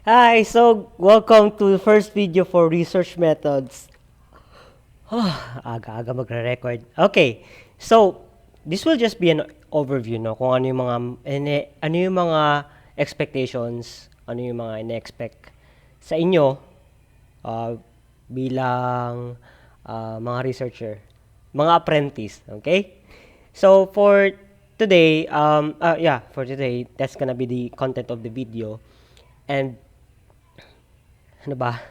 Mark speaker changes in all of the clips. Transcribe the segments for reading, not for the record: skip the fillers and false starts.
Speaker 1: Hi, so welcome to the first video for research methods. Aga-aga magre-record. Okay, so this will just be an overview, no? Kung ano yung mga, ano yung mga expectations, ano yung mga ine-expect sa inyo uh, bilang mga researcher, mga apprentice, okay? So for today, for today, that's gonna be the content of the video. And ano ba?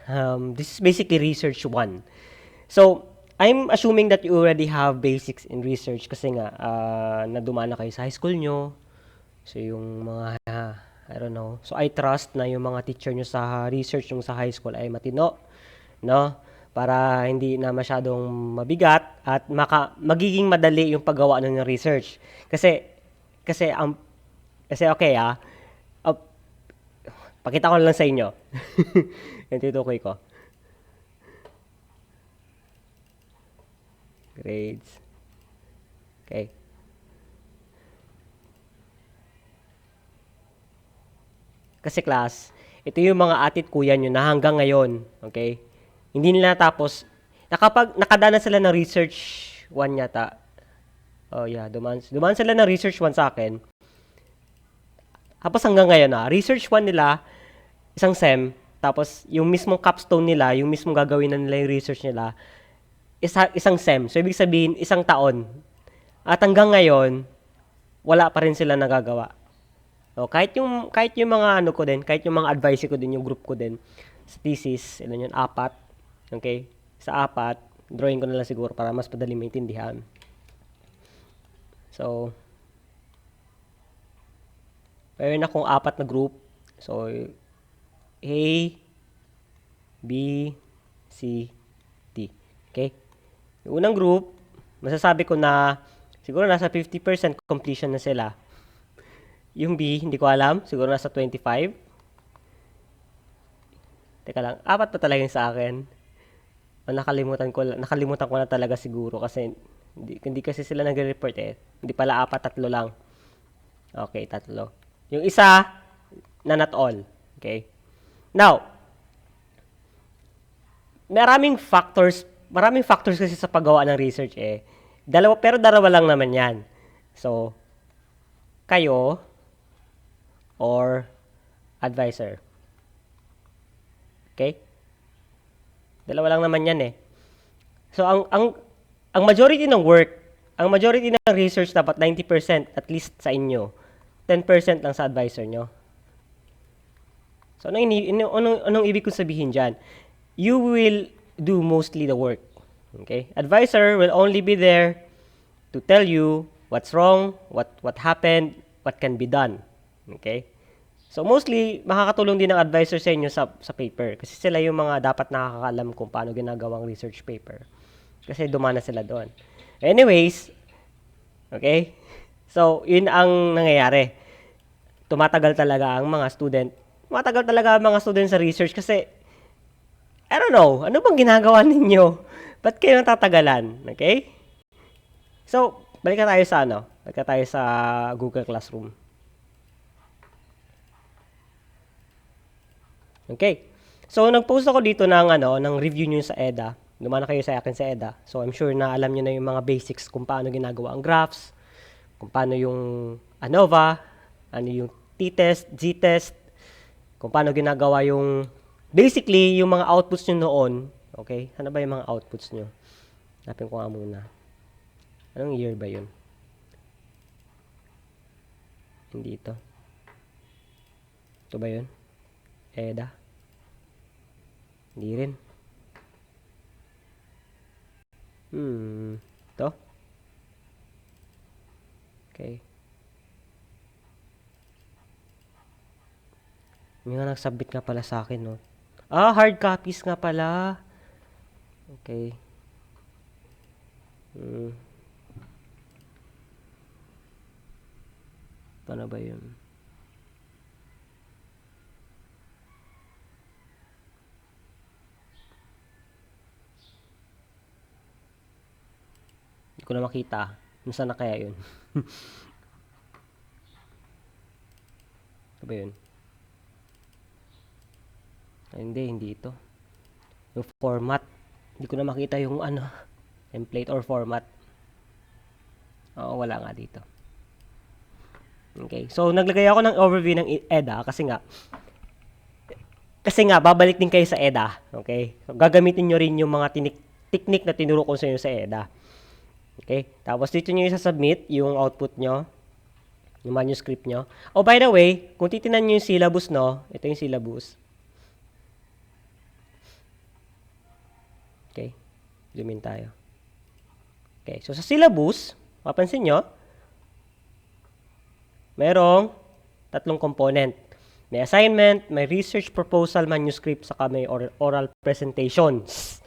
Speaker 1: This is basically research 1. So, I'm assuming that you already have basics in research kasi nga, nadumaan na kayo sa high school nyo. So, yung mga, I don't know. So, I trust na yung mga teacher nyo sa research nyo sa high school ay matino, no? Para hindi na masyadong mabigat at magiging madali yung paggawa ng research. Kasi, kasi, kasi okay uh, pakita ko lang sa inyo. Yung tutukoy ko. Grades. Okay. Kasi class, ito yung mga atit kuya nyo na hanggang ngayon, okay? Hindi nila tapos, nakadana sila ng research 1 yata. Oh yeah, dumaan sila ng research 1 sa akin. Tapos hanggang ngayon research 1 nila, isang SEM, tapos yung mismong capstone nila, yung mismong gagawin na nila yung research nila, isang SEM. So, ibig sabihin, isang taon. At hanggang ngayon, wala pa rin sila nagagawa. O, kahit yung mga ano ko din, kahit yung mga advice ko din, yung group ko din, sa thesis, ilan yun, 4. Okay? Sa 4, drawing ko na lang siguro para mas padali maintindihan. So, mayroon akong 4 na group. So, A, B, C, D. Okay? Yung unang group, masasabi ko na siguro nasa 50% completion na sila. Yung B, hindi ko alam. Siguro nasa 25. Teka lang, 4 pa talaga yung sa akin. O, nakalimutan ko na talaga siguro kasi hindi kasi sila nagre-report eh. Hindi pala 4, 3 lang. Okay, 3. Yung isa, na not all. Okay? Now, maraming factors kasi sa paggawa ng research eh. Dalawa lang naman yan. So, kayo or advisor. Okay? Dalawa lang naman yan eh. So, ang majority ng research dapat 90% at least sa inyo. 10% lang sa advisor nyo. So, anong ibig kong sabihin dyan? You will do mostly the work. Okay? Advisor will only be there to tell you what's wrong, what happened, what can be done. Okay? So mostly, makakatulong din ng advisor sa inyo sa paper. Kasi sila yung mga dapat nakakaalam kung paano ginagawang research paper. Kasi dumana sila doon. Anyways, okay? So, yun ang nangyayari. Tumatagal talaga ang mga student sa research kasi, I don't know, ano bang ginagawa ninyo? Ba't kayo natatagalan? Okay? So, balikan tayo sa Google Classroom. Okay. So, nag-post ako dito ng review nyo sa EDA. Lumana kayo sa akin sa EDA. So, I'm sure na alam nyo na yung mga basics kung paano ginagawa ang graphs, kung paano yung ANOVA, ano yung t-test, g-test, kung paano ginagawa yung, basically, yung mga outputs nyo noon. Okay? Ano ba yung mga outputs nyo? Hanapin ko nga muna. Anong year ba yun? Hindi ito. Ito ba yun? EDA? Hindi rin. Ito? Okay. May nga nagsubmit nga pala sa akin, no? Hard copies nga pala. Okay. Paano ba yun? Hindi ko na makita. Nasaan na kaya yun? Ito ba yun? Hindi ito. Yung format. Hindi ko na makita yung ano, template or format. Oo, wala nga dito. Okay. So, naglagay ako ng overview ng EDA kasi nga, babalik din kayo sa EDA. Okay? So, gagamitin nyo rin yung mga technique na tinuro ko sa inyo sa EDA. Okay? Tapos, dito nyo isa-submit yung output nyo, yung manuscript nyo. Oh, by the way, kung titinan nyo yung syllabus, no? Ito yung syllabus. Okay? Zoom in tayo. Okay. So, sa syllabus, mapansin nyo, merong 3 component. May assignment, may research proposal, manuscript, saka may oral presentations.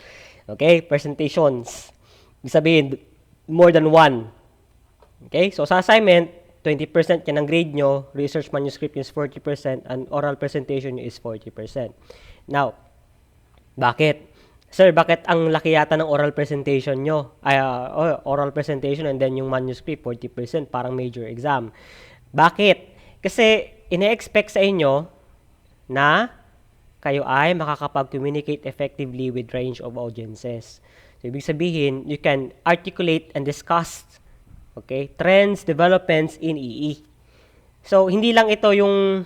Speaker 1: Okay? Presentations. Ibig sabihin, more than one. Okay? So, sa assignment, 20% yan ang grade nyo, research manuscript is 40%, and oral presentation is 40%. Now, bakit? Sir, bakit ang laki yata ng oral presentation nyo? Oral presentation and then yung manuscript, 40%, parang major exam. Bakit? Kasi, ine-expect sa inyo na kayo ay makakapag-communicate effectively with range of audiences. So, ibig sabihin, you can articulate and discuss, okay, trends, developments in EE. So, hindi lang ito yung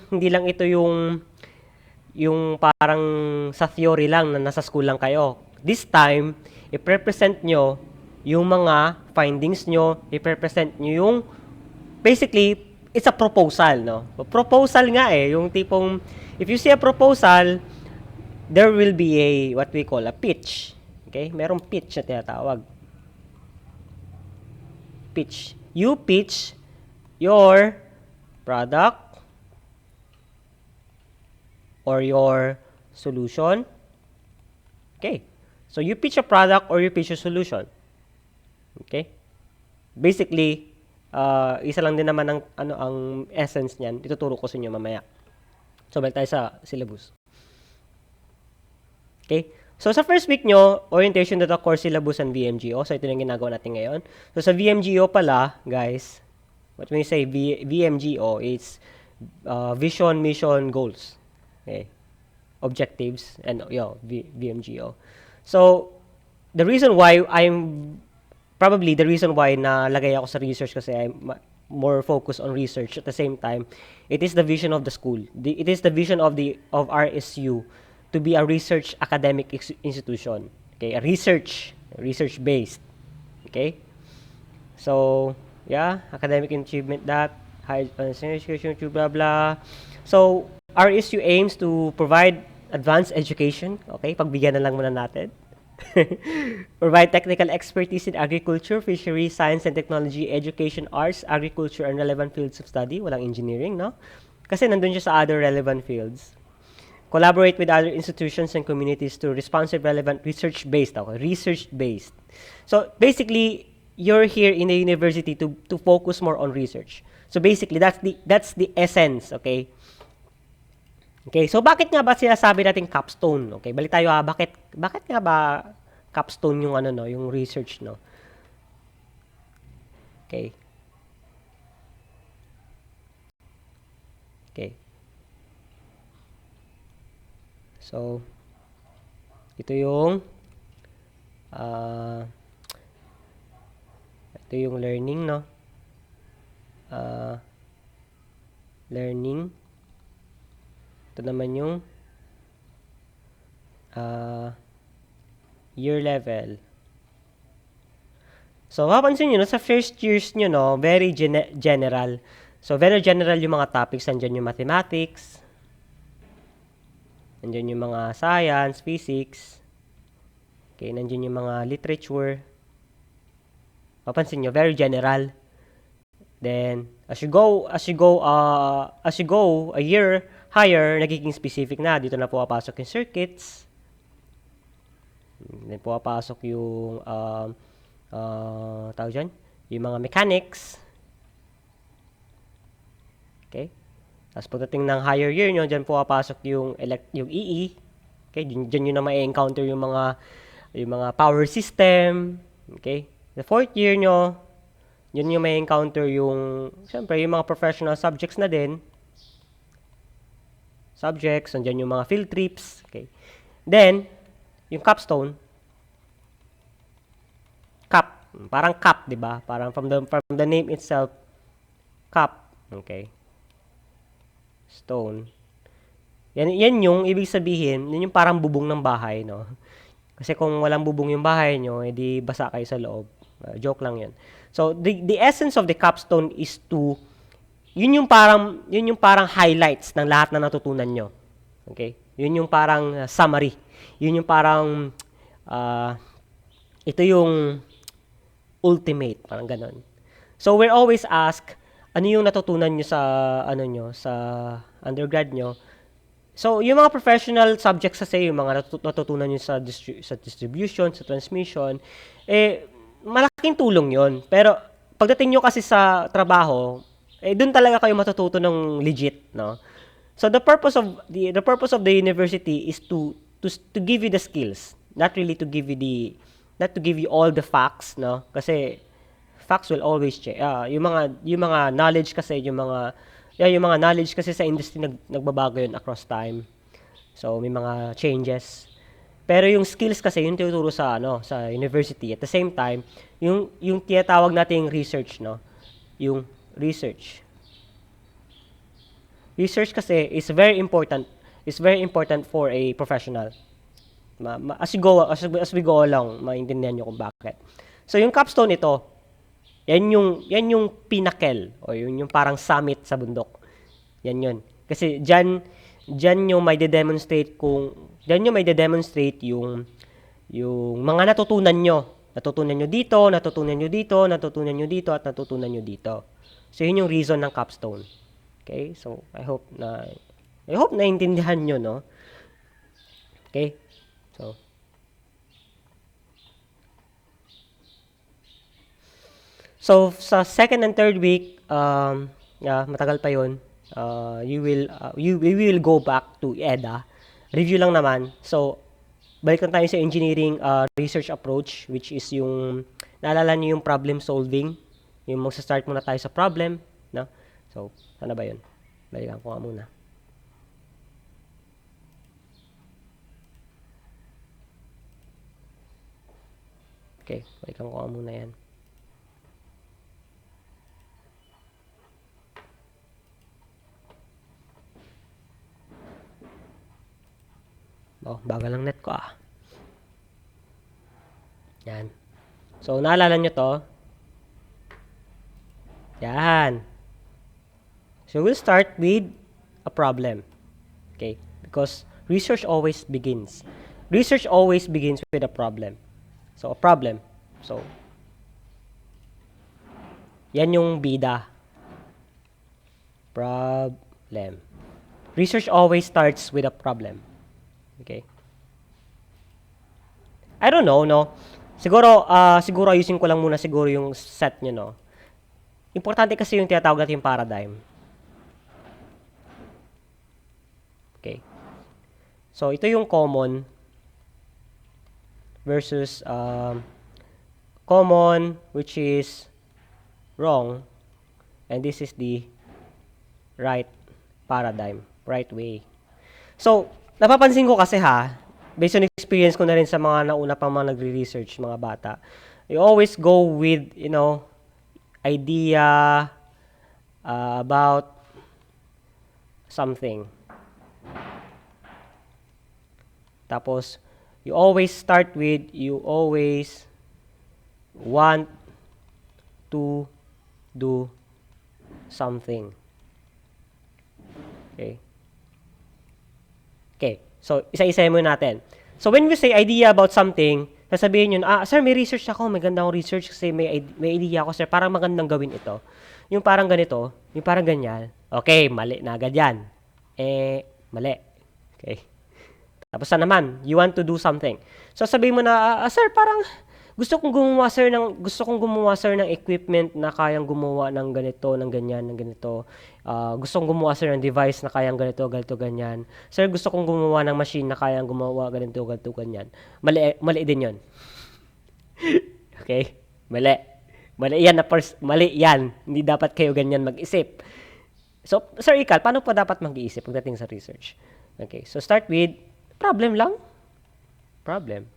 Speaker 1: parang sa theory lang na nasa school lang kayo. This time, i-represent nyo yung mga findings nyo, i-represent nyo yung, basically, it's a proposal, no? Proposal nga yung tipong, if you see a proposal, there will be what we call a pitch. Okay? Merong pitch na tinatawag. Pitch. You pitch your product or your solution. Okay. So, you pitch a product or you pitch a solution. Okay? Basically, isa lang din naman ang essence niyan. Ituturo ko sa inyo mamaya. So, balik tayo sa syllabus. Okay? So, sa first week nyo, orientation to the core syllabus and VMGO. So, ito yung ginagawa natin ngayon. So, sa VMGO pala, guys, what we say VMGO is vision, mission, goals. Okay? Objectives, and VMGO. So, the reason why nalagay ako sa research kasi I'm more focused on research at the same time, it is the vision of the school. It is the vision of RSU to be a research academic institution. Okay, a research based. Okay? So, yeah, academic achievement high education, blah blah. So, RSU aims to provide advanced education. Okay, pagbigyan na lang muna natin. Provide technical expertise in agriculture, fisheries, science and technology, education, arts, agriculture, and relevant fields of study. Walang engineering, no? Kasi nandun siya sa other relevant fields. Collaborate with other institutions and communities to responsive, relevant, research-based. Okay? Research-based. So, basically, you're here in the university to focus more on research. So, basically, that's the essence, okay? Okay, so bakit nga ba sinasabi natin capstone? Okay, balik tayo bakit nga ba capstone yung yung research, no? Okay. Okay. So, ito yung learning, no? Learning. Ito naman yung year level. So, mapapansin nyo, sa first years nyo, no, very general. So, very general yung mga topics. Nandiyan yung mathematics. Nandiyan yung mga science, physics. Okay, nandiyan yung mga literature. Mapapansin nyo, very general. Then, as you go a year higher, nagiging specific na. Dito na pumapasok yung circuits. Then pumapasok yung tawag dyan, yung mga mechanics. Okay? Tapos pagdating ng higher year nyo, dyan pumapasok yung EE. Okay? Dyan nyo na ma-encounter yung mga power system. Okay? The fourth year nyo, dyan nyo ma-encounter yung, syempre, yung mga professional subjects na din. subjects, nandiyan yung mga field trips. Okay. Then, yung capstone, cap, parang cap, 'di ba? Parang from the name itself, cap. Okay. Stone. Yan yung ibig sabihin, yun yung parang bubong ng bahay, no? Kasi kung walang bubong yung bahay nyo, edi basa kayo sa loob. Joke lang yun. So, the essence of the capstone is to, yun yung parang highlights ng lahat na natutunan nyo. Okay? Yun yung parang summary. Yun yung parang, ito yung ultimate, parang ganon. So, we're always asked, ano yung natutunan nyo sa, sa undergrad nyo? So, yung mga professional subjects kasi, yung mga natutunan nyo sa distribution, sa transmission, malaking tulong yon. Pero, pagdating nyo kasi sa trabaho, dun talaga kayo matututo ng legit, no? So, the purpose of the university is to give you the skills, not really to give you not to give you all the facts, no? Kasi, facts will always change. Yung mga knowledge kasi, yung mga knowledge kasi sa industry nagbabago yun across time. So may mga changes. Pero yung skills kasi yung tinuturo sa university. At the same time, yung tinatawag nating research, no. Yung research. Research kasi is very important. Is very important for a professional. As we go along, maintindihan niyo kung bakit. So yung capstone ito, yan yung pinnacle o yun yung parang summit sa bundok. Yan yun. Kasi diyan yung may de-demonstrate yung mga natutunan nyo. Natutunan nyo dito, natutunan nyo dito, natutunan nyo dito, at natutunan nyo dito. So yun yung reason ng capstone. Okay? So I hope naintindihan nyo, no? Okay? So, sa second and third week, matagal pa yun. We will go back to EDA. Review lang naman. So, balik lang tayo sa engineering research approach, which is yung, naalala niyo yung problem solving. Yung magsa-start muna tayo sa problem. No? So, sana ba yun? Balikan ko nga muna. Okay, balikan ko nga muna yan. Bagal lang net ko Yan. So, naalala nyo to? Yan. So, we'll start with a problem. Okay? Because research always begins with a problem. So, a problem. So, yan yung bida. Problem. Research always starts with a problem. Okay? I don't know, no? Siguro ayusin ko lang muna siguro yung set nyo, no? Importante kasi yung tinatawag natin yung paradigm. Okay. So, ito yung common versus common, which is wrong, and this is the right paradigm, right way. So, napapansin ko kasi based on experience ko na rin sa mga nauna pang mga nagre-research, mga bata, you always go with, idea about something. Tapos, you always want to do something. Okay. So, isa-isa mo natin. So, when we say idea about something, sasabihin yun, sir, may research ako, may ganda akong research kasi may idea ako, sir, parang magandang gawin ito. Yung parang ganito, yung parang ganyan. Okay, mali na agad yan. Mali. Okay. Tapos naman, you want to do something. So, sabihin mo na, sir, parang gusto kong gumawa sir ng equipment na kayang gumawa ng ganito, ng ganyan, ng ganito. Gusto kong gumawa sir ng device na kayang ganito, ganito, ganyan. Sir, gusto kong gumawa ng machine na kayang gumawa ganito, ganito, ganyan. Mali din 'yon. Okay? Mali yan. Mali yan. Hindi dapat kayo ganyan mag-isip. So, Sir Ikal, paano pa dapat mag-iisip pagdating sa research? Okay, so start with problem lang. Problem.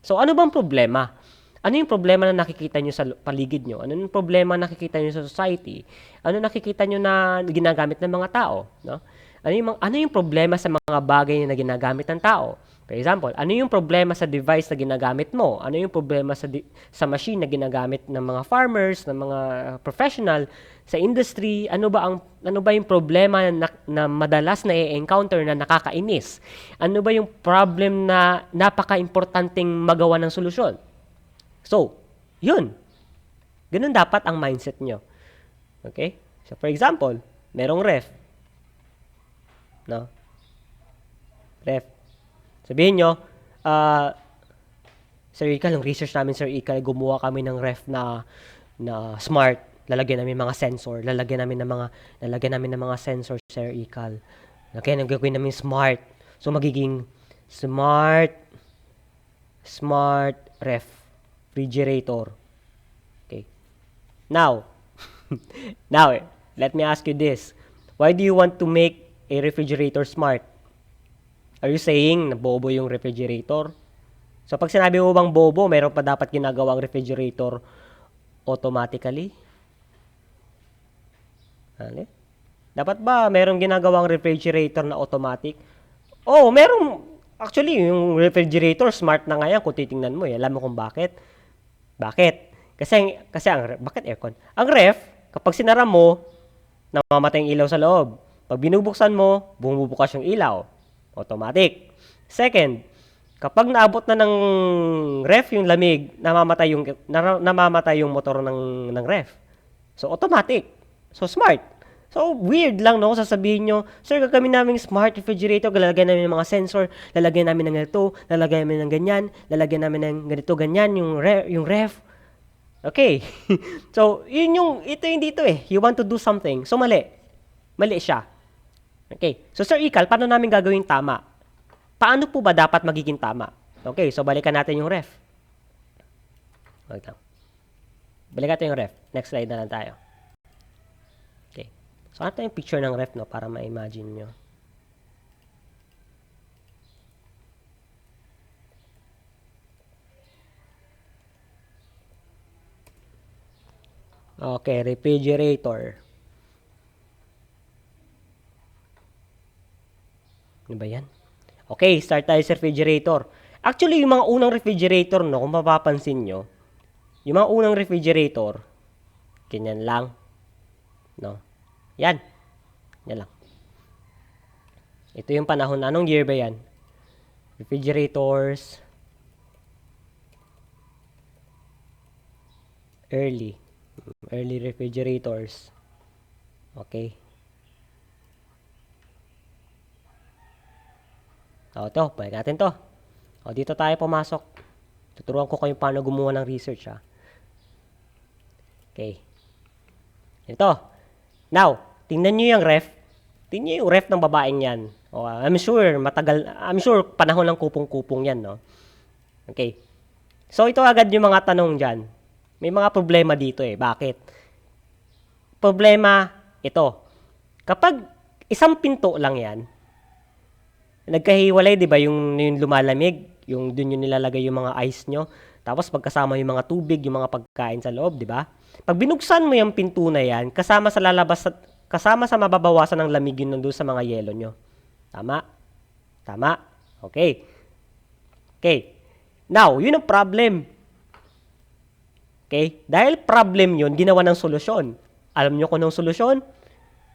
Speaker 1: So, ano bang problema? Ano yung problema na nakikita nyo sa paligid nyo? Ano yung problema na nakikita nyo sa society? Ano nakikita nyo na ginagamit ng mga tao? No? Ano yung problema sa mga bagay na ginagamit ng tao? For example, ano yung problema sa device na ginagamit mo? Ano yung problema sa machine na ginagamit ng mga farmers, ng mga professional, sa industry? Ano ba yung problema na madalas na i-encounter na nakakainis? Ano ba yung problem na napaka-importanting magawa ng solusyon? So, yun. Ganun dapat ang mindset nyo. Okay? So, for example, merong ref. No? Ref. Sabihin nyo, Sir Ikal, yung research namin, Sir Ikal, gumawa kami ng ref na smart. Lalagyan namin mga sensor. Lalagyan namin ng mga sensor, Sir Ikal. Gagawin namin smart. So, magiging smart refrigerator. Okay. Now, let me ask you this. Why do you want to make a refrigerator smart? Are you saying na bobo yung refrigerator? So, pag sinabi mo bang bobo, meron pa dapat ginagawang refrigerator automatically? Ano? Dapat ba merong ginagawang refrigerator na automatic? Oh, merong. Actually, yung refrigerator, smart na nga yan kung titingnan mo. Alam mo kung bakit? Bakit? Bakit aircon? Ang ref, kapag sinara mo, namamatay yung ilaw sa loob. Pag binubuksan mo, bumubukas yung ilaw. Automatic. Second, kapag naabot na ng ref yung lamig, namamatay yung motor ng ref. So, automatic. So, smart. So, weird lang, no? Sasabihin nyo, sir, gagawin namin smart refrigerator, lalagyan namin ng mga sensor, lalagyan namin ng ganito, lalagyan namin ng ganyan, lalagyan namin ng ganito, ganyan, yung ref. Okay. So, ito yung dito eh. You want to do something. So, mali. Mali siya. Okay. So, Sir Ikal, paano namin gagawin tama? Paano po ba dapat magiging tama? Okay. So, balikan natin yung ref. Wait lang. Balikan natin yung ref. Next slide na lang tayo. Okay. So, ano yung picture ng ref, no? Para ma-imagine nyo. Okay, refrigerator. Ano ba yan? Okay, start tayo sa refrigerator. Actually, yung mga unang refrigerator, no, kung mapapansin nyo, yung mga unang refrigerator, ganyan lang. No? Yan. Yan lang. Ito yung panahon. Anong year ba yan? Refrigerators. Early refrigerators. Okay. O, ito. Balik natin to. O, dito tayo pumasok. Tuturuan ko kayo paano gumawa ng research, ha. Okay. Ito. Now, tingnan nyo yung ref. Tingnan nyo yung ref ng babaeng yan. O, I'm sure panahon lang kupong-kupong yan, no? Okay. So, ito agad yung mga tanong dyan. May mga problema dito eh. Bakit? Problema, ito. Kapag isang pinto lang yan, nagkahiwalay, di ba, yung lumalamig, yung dun yung nilalagay yung mga ice nyo, tapos pagkasama yung mga tubig, yung mga pagkain sa loob, di ba? Pag binuksan mo yung pinto na yan, kasama sa mababawasan ng lamig yun nandun sa mga yelo nyo. Tama? Tama? Okay. Okay. Now, yun ang problem. Okay? Dahil problem yun, ginawa ng solusyon. Alam nyo kung anong solusyon?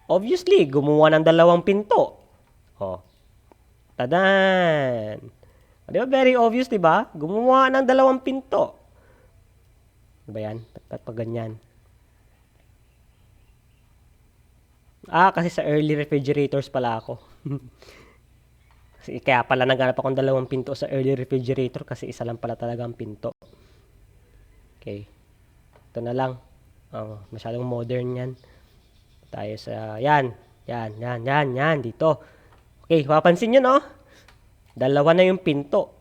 Speaker 1: Obviously, gumawa ng 2 pinto. Oh. Tadan! Di ba? Very obvious, di ba? Gumawa ng 2 pinto. Di ba yan? Ba't pa ganyan? Kasi sa early refrigerators pala ako. Kaya pala naghanap akong 2 pinto sa early refrigerator kasi isa lang pala talaga ang pinto. Okay. Ito na lang. Masyadong modern yan. Tayo sa, yan, dito. Okay, papansin nyo, no? 2 na yung pinto.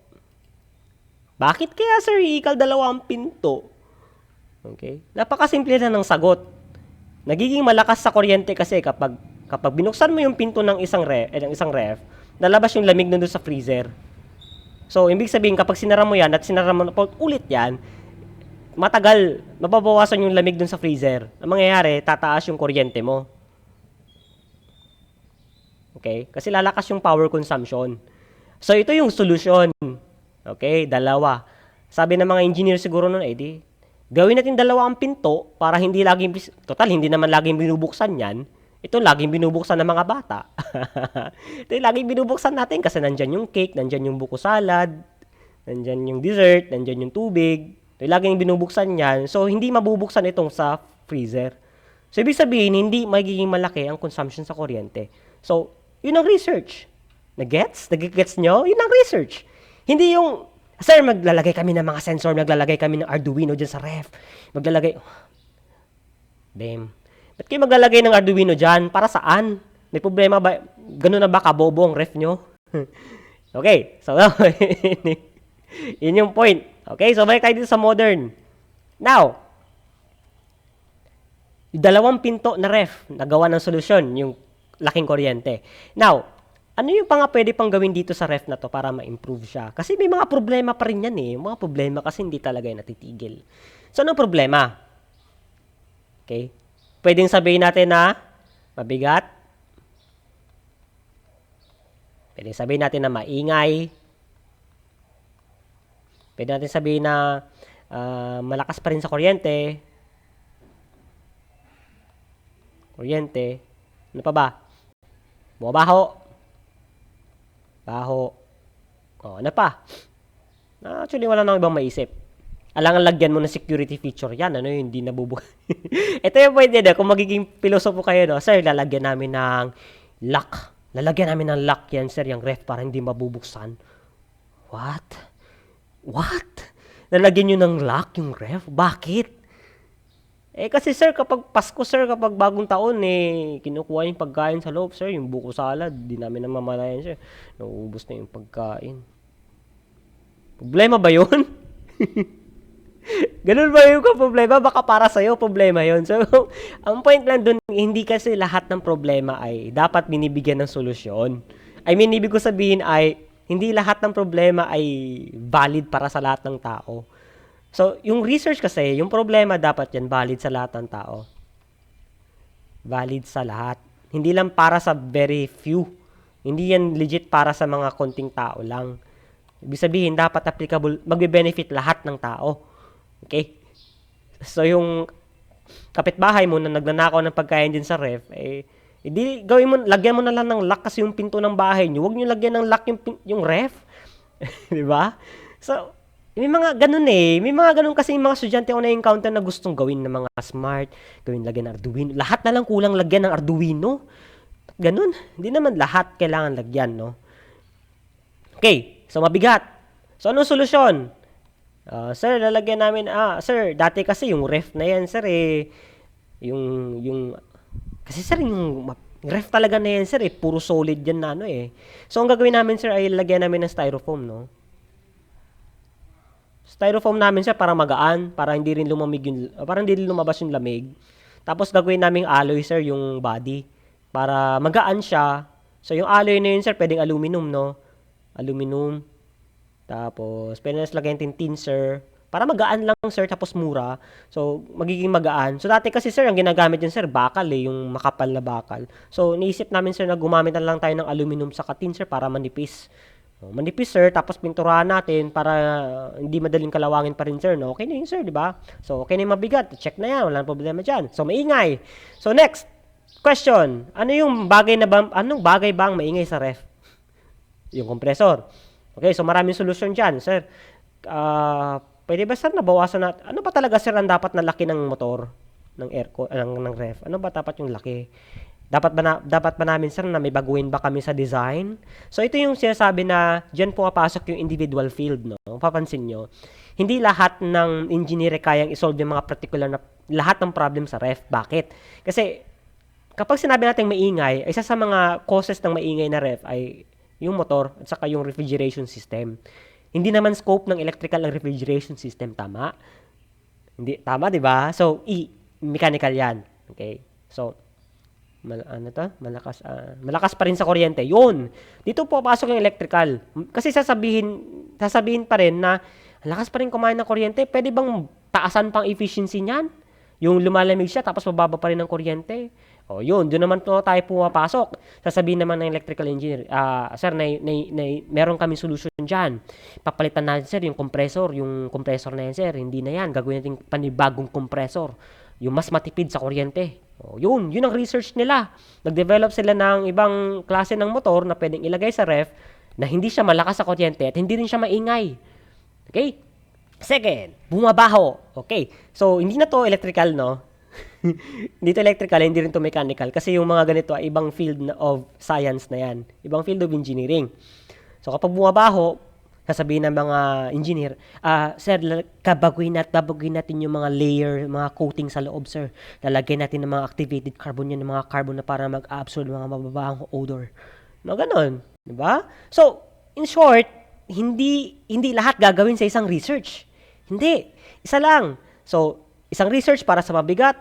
Speaker 1: Bakit kaya, Sir Ikal, 2 ang pinto? Okay. Napakasimple na ng sagot. Nagiging malakas sa kuryente kasi kapag binuksan mo yung pinto ng isang ref, lalabas yung lamig doon sa freezer. So, ibig sabihin kapag sinara mo yan at sinara mo ulit yan, matagal, mababawasan yung lamig dun sa freezer. Ang mangyayari, tataas yung kuryente mo. Okay? Kasi lalakas yung power consumption. So, ito yung solusyon. Okay? Dalawa. Sabi ng mga engineer siguro nun, di, gawin natin dalawa ang pinto para hindi laging, total, hindi naman laging binubuksan yan. Ito laging binubuksan ng mga bata. Ito yung laging binubuksan natin kasi nandyan yung cake, nandyan yung buko salad, nandyan yung dessert, nandyan yung tubig. Ito yung laging binubuksan yan. So, hindi mabubuksan itong sa freezer. So, ibig sabihin, hindi magiging malaki ang consumption sa kuryente. So, yun ang research. Nag-gets? Nag-gets nyo? Yun ang research. Hindi yung, sir, maglalagay kami ng mga sensor, maglalagay kami ng Arduino dyan sa ref. Maglalagay, damn. Ba't kayo maglalagay ng Arduino dyan? Para saan? May problema ba? Ganun na ba kabobo ang ref nyo? Okay, so, yun yung point. Okay, so balik tayo dito sa modern. Now, yung dalawang pinto na ref, nagawa ng solusyon, yung laking kuryente. Now, ano yung pwede pang gawin dito sa ref na to para ma-improve siya? Kasi may mga problema pa rin yan eh. Mga problema kasi hindi talaga yung natitigil. So, anong problema? Okay? Pwedeng sabihin natin na mabigat. Pwedeng sabihin natin na maingay. Pwede natin sabihin na malakas pa rin sa kuryente. Kuryente. Ano pa ba? Bumabaho. Baho. Ano pa? Actually, wala nang ibang maisip. Alangan lagyan mo ng security feature yan. Ano yun? Hindi nabubuhay. Ito yung pwede na. Kung magiging pilosopo kayo, no? Sir, lalagyan namin ng lock. Lalagyan namin ng lock yan, sir, yung ref para hindi mabubuksan. What? What? Lalagyan nyo ng lock yung ref? Bakit? Kasi sir, kapag Pasko, sir, kapag bagong taon, kinukuha yung pagkain sa loob, sir, yung buko salad, di namin namamalayan, sir. Nauubos na yung pagkain. Problema ba yun? Ganun ba yung problema? Baka para sa'yo, problema yun. So, ang point lang dun, hindi kasi lahat ng problema ay dapat binibigyan ng solusyon. I mean, ibig ko sabihin ay, hindi lahat ng problema ay valid para sa lahat ng tao. So, yung research kasi, yung problema dapat yan valid sa lahat ng tao. Valid sa lahat. Hindi lang para sa very few. Hindi yan legit para sa mga konting tao lang. Ibig sabihin, dapat applicable, magbe-benefit lahat ng tao. Okay? So, yung kapitbahay mo na nagnanakaw ng pagkain din sa ref, hindi gawin mo, lagyan mo na lang ng lock kasi yung pinto ng bahay niyo. Huwag niyo lagyan ng lock yung ref. 'Di ba? So, may mga ganun May mga ganun kasi yung mga estudyante ako na-encounter na gustong gawin ng mga smart, gawin lagyan ng Arduino. Lahat na lang kulang lagyan ng Arduino. Ganun. Hindi naman lahat kailangan lagyan, no? Okay. So, mabigat. So, anong solusyon? Sir, lalagyan namin, sir, dati kasi yung ref na yan, sir, kasi sir, yung ref talaga na yan, sir, puro solid yan na, So, ang gagawin namin, sir, ay lalagyan namin ng styrofoam, no? Styrofoam namin, sir, para magaan, para hindi rin lumabas yung lamig. Tapos, gagawin namin alloy, sir, yung body, para magaan siya. So, yung alloy na yun, sir, pwedeng aluminum, no? Aluminum. Tapos, pwede na lagyan natin tin, sir. Para magaan lang, sir, tapos mura. So, magiging magaan. So, dati kasi, sir, ang ginagamit yun, sir, bakal, yung makapal na bakal. So, niisip namin, sir, na gumamit na lang tayo ng aluminum sa tin, sir, para manipis. Manipis, sir, tapos pinturahan natin para hindi madaling kalawangin pa rin, sir. No? Okay na yun, sir, di ba? So, okay na yung mabigat. Check na yan. Walang problema dyan. So, maingay. So, next question. Anong bagay ba ang maingay sa ref? Yung compressor. Okay, so maraming solusyon dyan, sir. Pwede ba, sir, nabawasan natin? Ano ba talaga, sir, ang dapat na laki ng motor, ng aircon, ng ref? Ano ba dapat yung laki? Dapat ba namin, sir, na may baguhin ba kami sa design? So, ito yung sinasabi na dyan pumapasok yung individual field, no? Papansin nyo, hindi lahat ng engineer kayang isolve yung mga particular na lahat ng problem sa ref. Bakit? Kasi, kapag sinabi natin maingay, isa sa mga causes ng maingay na ref ay yung motor at saka yung refrigeration system. Hindi naman scope ng electrical ang refrigeration system, tama? Hindi, tama, di ba? So, mechanical yan. Okay? So, malakas pa rin sa kuryente. Yun. Dito po pasok yung electrical. Kasi sasabihin pa rin na lakas pa rin kumain ng kuryente. Pwede bang taasan pang efficiency niyan? Yung lumalamig siya tapos mababa pa rin ng kuryente. O yun, doon naman po tayo pumapasok. Sasabihin naman ng electrical engineer, sir, meron kami solution dyan. Papalitan natin, sir, yung compressor na yan, sir. Hindi na yan. Gagawin natin panibagong compressor. Yung mas matipid sa kuryente. O, yun ang research nila. Nag-develop sila ng ibang klase ng motor na pwedeng ilagay sa ref na hindi siya malakas sa kuryente at hindi rin siya maingay. Okay? Second, bumabaho. Okay. So, hindi na to electrical, no? Hindi to electrical, hindi rin to mechanical. Kasi yung mga ganito ay ibang field of science na yan. Ibang field of engineering. So, kapag bumabaho, sasabihin ng mga engineer, sir, babaguhin natin yung mga layer, mga coating sa loob, sir. Lalagyan natin ng mga activated carbon yan, ng mga carbon na para mag-absorb ng mga mababahang odor. No, ganon. Diba? So, in short, hindi lahat gagawin sa isang research. Hindi. Isa lang. So, isang research para sa mabigat,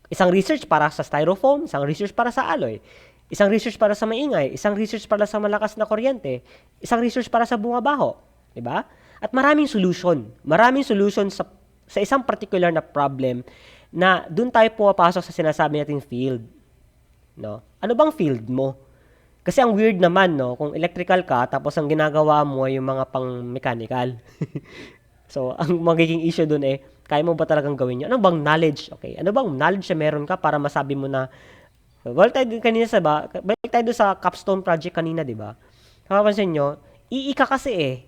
Speaker 1: isang research para sa styrofoam, isang research para sa alloy, isang research para sa maingay, isang research para sa malakas na kuryente, isang research para sa bumabaho. Diba? At maraming solution. Maraming solution sa isang particular na problem na dun tayo pumapasok sa sinasabi nating field. No? Ano bang field mo? Kasi ang weird naman, no? Kung electrical ka, tapos ang ginagawa mo ay yung mga pang-mechanical. So, ang magiging issue dun kaya mo ba talagang gawin yun? Ano bang knowledge? Okay, ano bang knowledge na meron ka para masabi mo na, balik tayo doon sa capstone project kanina, di ba? Kapapansin nyo, EE ka kasi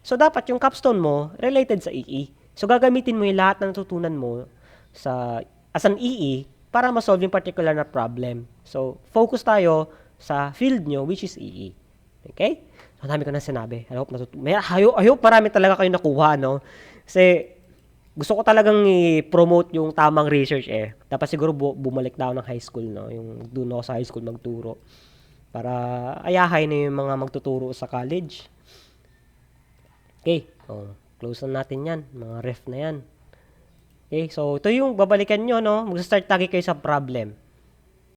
Speaker 1: So, dapat yung capstone mo, related sa EE. So, gagamitin mo yung lahat ng natutunan mo as an EE para ma-solve yung particular na problem. So, focus tayo sa field nyo, which is EE. Okay? Ang dami ko na sinabi. I hope marami talaga kayo nakuha, no? Kasi, gusto ko talagang i-promote yung tamang research Dapat siguro bumalik na ako ng high school, no? Yung doon ako sa high school magturo. Para ayahay na yung mga magtuturo sa college. Okay. So, close na natin yan. Mga ref na yan. Okay. So, ito yung babalikan nyo, no? Mag-start lagi kayo sa problem.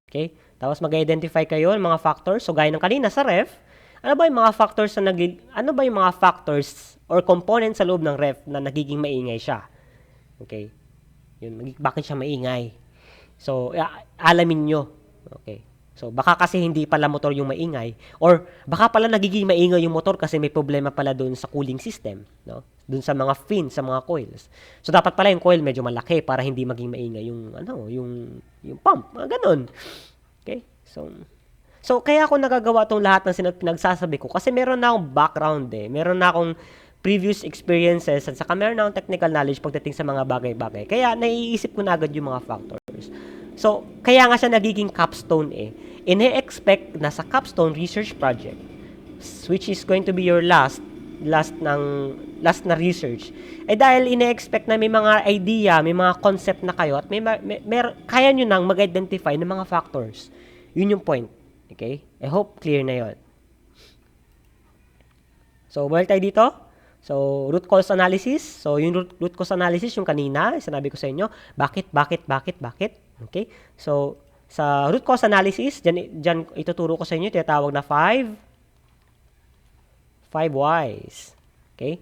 Speaker 1: Okay. Tapos mag-identify kayo ng mga factors. So, gaya ng kanina sa ref, ano ba yung mga factors or components sa loob ng ref na nagiging maingay siya? Okay? Yun, bakit siya maingay? So, alamin nyo. Okay. So, baka kasi hindi pala motor yung maingay or baka pala nagiging maingay yung motor kasi may problema pala doon sa cooling system, no? Doon sa mga fins, sa mga coils. So, dapat pala yung coil medyo malaki para hindi maging maingay yung pump, ganun. Okay? So, kaya ako nagagawa tong lahat ng pinagsasabi ko kasi meron na akong background Meron na akong previous experiences at saka meron na akong technical knowledge pagdating sa mga bagay-bagay. Kaya naiisip ko na agad yung mga factors. So, kaya nga siya nagiging capstone Ine-expect na sa capstone research project, which is going to be your last na research, dahil ine-expect na may mga idea, may mga concept na kayo at kaya nyo nang mag-identify ng mga factors. Yun yung point. Okay? I hope clear na yon. So, balik tayo dito. So, root cause analysis. So, yung root cause analysis, yung kanina, sinabi ko sa inyo, bakit? Okay? So, sa root cause analysis, dyan ituturo ko sa inyo, tinatawag na 5 whys. Okay?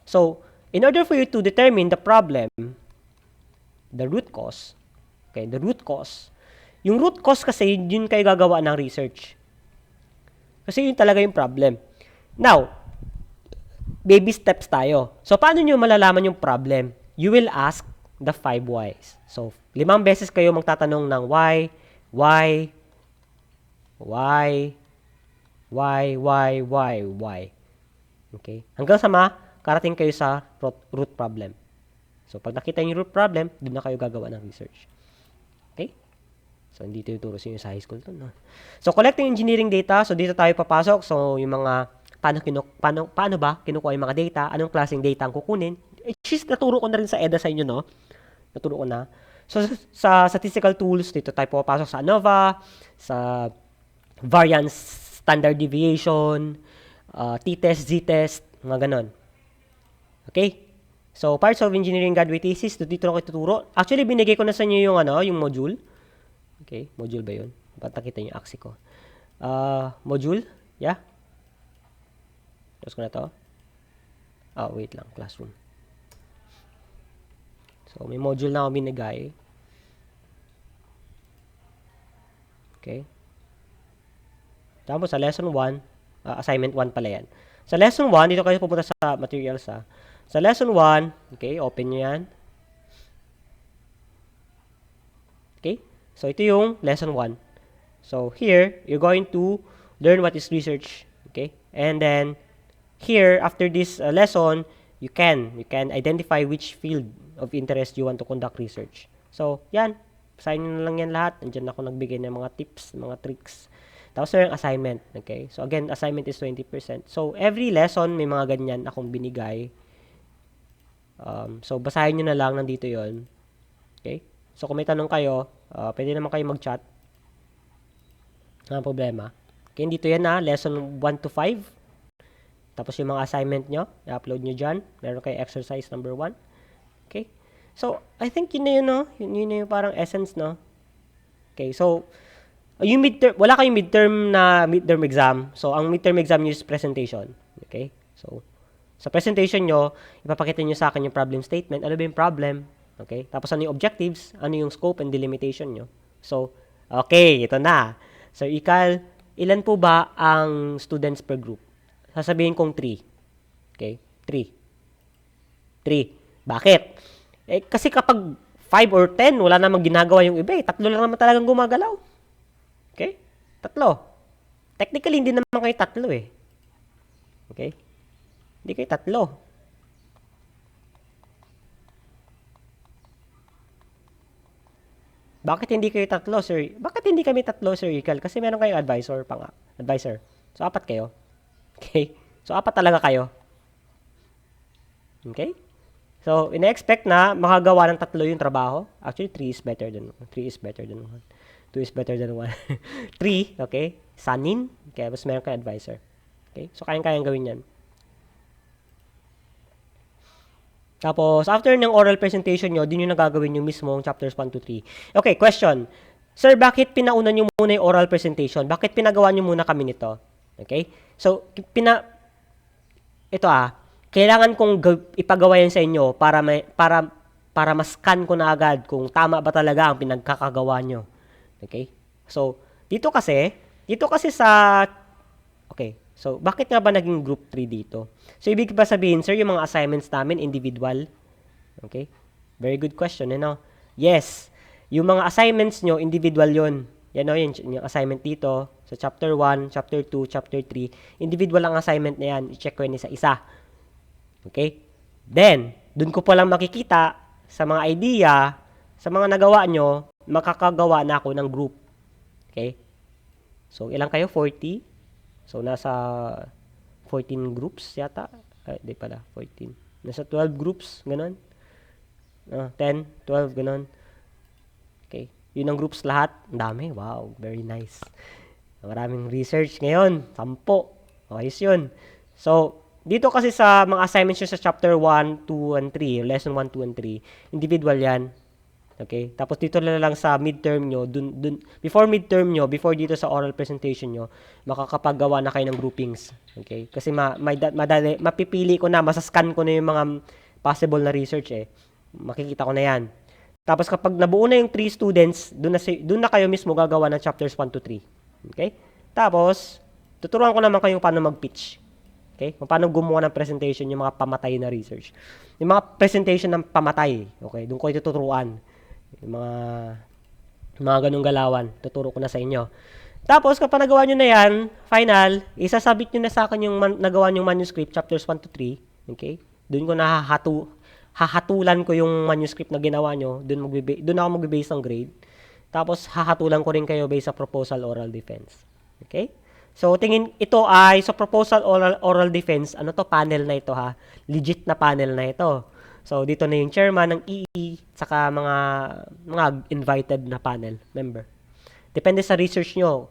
Speaker 1: So, in order for you to determine the problem, the root cause, yung root cause kasi, yun kayo gagawa ng research. Kasi yun talaga yung problem. Now, baby steps tayo. So, paano nyo malalaman yung problem? You will ask the 5 whys. So, 5 beses kayo magtatanong ng why. Okay? Hanggang sa makarating kayo sa root problem. So, pag nakita yung root problem, doon na kayo gagawa ng research. Okay? So, hindi ito ituro sa inyo sa high school to, no? So, collecting engineering data. So, dito tayo papasok. So, yung mga paano ba kinukuha yung mga data, anong klaseng data ang kukunin. Naturo ko na rin sa EDA sa inyo, no? Naturo ko na. So, sa statistical tools, dito tayo papasok sa ANOVA, sa variance, standard deviation, t-test, z-test, mga ganon. Okay? So, parts of engineering graduate thesis, dito ako ituturo. Actually, binigay ko na sa inyo yung module. Okay, module ba yun? Ba't nakita niyo yung aksi ko? Module? Yeah? Tapos ko na to. Wait lang. Classroom. So, may module na ako binigay. Okay. Tapos, sa lesson 1, assignment 1 pala yan. Sa lesson 1, dito kayo pupunta sa materials ha. Sa lesson 1, okay, open nyo yan. Okay. So, ito yung lesson 1. So, here, you're going to learn what is research. Okay. And then, here, after this lesson, you can identify which field of interest you want to conduct research. So, yan. Basahin nyo na lang yan lahat. Nandiyan ako nagbigay ng mga tips, mga tricks. Tapos yung assignment. Okay? So, again, assignment is 20%. So, every lesson, may mga ganyan akong binigay. So, basahin nyo na lang. Nandito yon. Okay? So, kung may tanong kayo, pwede naman kayo mag-chat. Ang problema. Okay, dito yan na. Lesson 1 to 5. Tapos yung mga assignment nyo, i-upload nyo dyan. Meron kayo exercise number 1. Okay? So, I think yun na yun, no? Yun na yung parang essence, no? Okay, so, yung midterm, wala kayong midterm exam. So, ang midterm exam nyo is presentation. Okay? So, sa presentation nyo, ipapakita nyo sa akin yung problem statement. Ano ba yung problem? Okay? Tapos, ano yung objectives? Ano yung scope and delimitation nyo? So, okay, ito na. So, ilan po ba ang students per group? Sasabihin kong 3. Okay? 3. Bakit? Kasi kapag 5 or 10, wala namang ginagawa yung iba. 3 lang naman talagang gumagalaw. Okay? 3. Technically, hindi naman kayo 3 eh. Okay? Hindi kayo 3. Bakit hindi kayo 3, sir? Bakit hindi kami 3, Sir Ikal? Kasi meron kayong advisor pa nga. Advisor. So, 4 kayo. Okay? So, 4 talaga kayo. Okay? So, ina-expect na makagawa ng 3 yung trabaho. Actually, 3 is better than 1. 3 is better than 1. 2 is better than 1. 3, okay? Sanin. Okay, mas meron kayong advisor. Okay? So, kayang-kayang gawin yan. Tapos, after ng oral presentation nyo, din nyo nagagawin yung mismong chapters 1 to 3. Okay, question. Sir, bakit pinauna nyo muna yung oral presentation? Bakit pinagawa nyo muna kami nito? Okay? So, kailangan kong ipagawa yan sa inyo para ma-scan ko na agad kung tama ba talaga ang pinagkakagawa nyo. Okay? So, dito kasi okay. So, bakit nga ba naging group 3 dito? So, ibig ba sabihin, sir, yung mga assignments namin, individual? Okay? Very good question, Yes. Yung mga assignments nyo, individual yun. Yan o, yung assignment dito, sa chapter 1, chapter 2, chapter 3. Individual ang assignment na yan. I-check ko yan isa-isa. Okay? Then, dun ko palang makikita sa mga idea, sa mga nagawa nyo, makakagawa na ako ng group. Okay? So, ilang kayo? 40? So, nasa 14 groups yata. Di pala, 14. Nasa 12 groups, ganun. 10, 12, ganun. Okay. Yun ang groups lahat. Ang dami. Wow, very nice. Maraming research ngayon. 10. Ayos yun. So, dito kasi sa mga assignments nyo sa chapter 1, 2, and 3, lesson 1, 2, and 3, individual yan. Okay? Tapos dito na lang sa midterm nyo, before midterm nyo, before dito sa oral presentation nyo, makakapagawa na kayo ng groupings. Okay? Kasi mapipili ko na, masascan ko na yung mga possible na research eh. Makikita ko na yan. Tapos kapag nabuo na yung 3 students, doon na kayo mismo gagawa ng chapters 1 to 3. Okay? Tapos, tuturuan ko naman kayo paano mag-pitch. Okay? Kung paano gumawa ng presentation yung mga pamatay na research. Yung mga presentation ng pamatay. Okay? Doon ko ito tuturuan. Yung mga ganung galawan, tuturo ko na sa inyo. Tapos, kapag nagawa nyo na yan, final, isasabit nyo na sa akin yung nagawa nyong manuscript, chapters 1 to 3. Okay? Doon ko hahatulan ko yung manuscript na ginawa nyo. Doon ako magbe-base ng grade. Tapos, hahatulan ko rin kayo based sa proposal oral defense. Okay? So, ito ay sa proposal oral defense, ano to, panel na ito ha. Legit na panel na ito. So, dito na yung chairman ng EE, saka mga invited na panel member. Depende sa research nyo.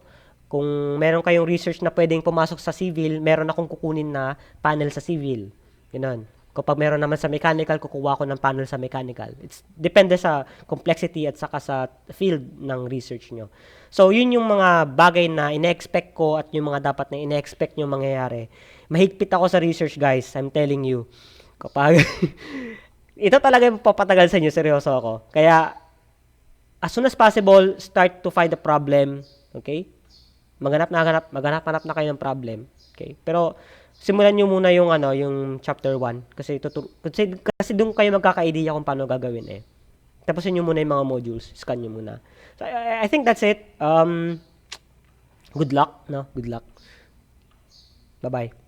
Speaker 1: Kung meron kayong research na pwedeng pumasok sa civil, meron akong kukunin na panel sa civil. Ganun. Kapag meron naman sa mechanical, kukuha ko ng panel sa mechanical. It's depende sa complexity at saka sa field ng research nyo. So, yun yung mga bagay na ine-expect ko at yung mga dapat na ine-expect nyo mangyayari. Mahigpit ako sa research, guys. I'm telling you. Kapag ito talaga yung papatagal sa inyo, seryoso ako. Kaya, as soon as possible, start to find the problem. Okay? Maghanap na kayo ng problem. Okay? Pero, simulan nyo muna yung yung chapter 1 kasi doon kayo magkaka-idea kung paano gagawin eh. Tapusin nyo muna yung mga modules, scan nyo muna. So I think that's it. Good luck, no? Good luck. Bye-bye.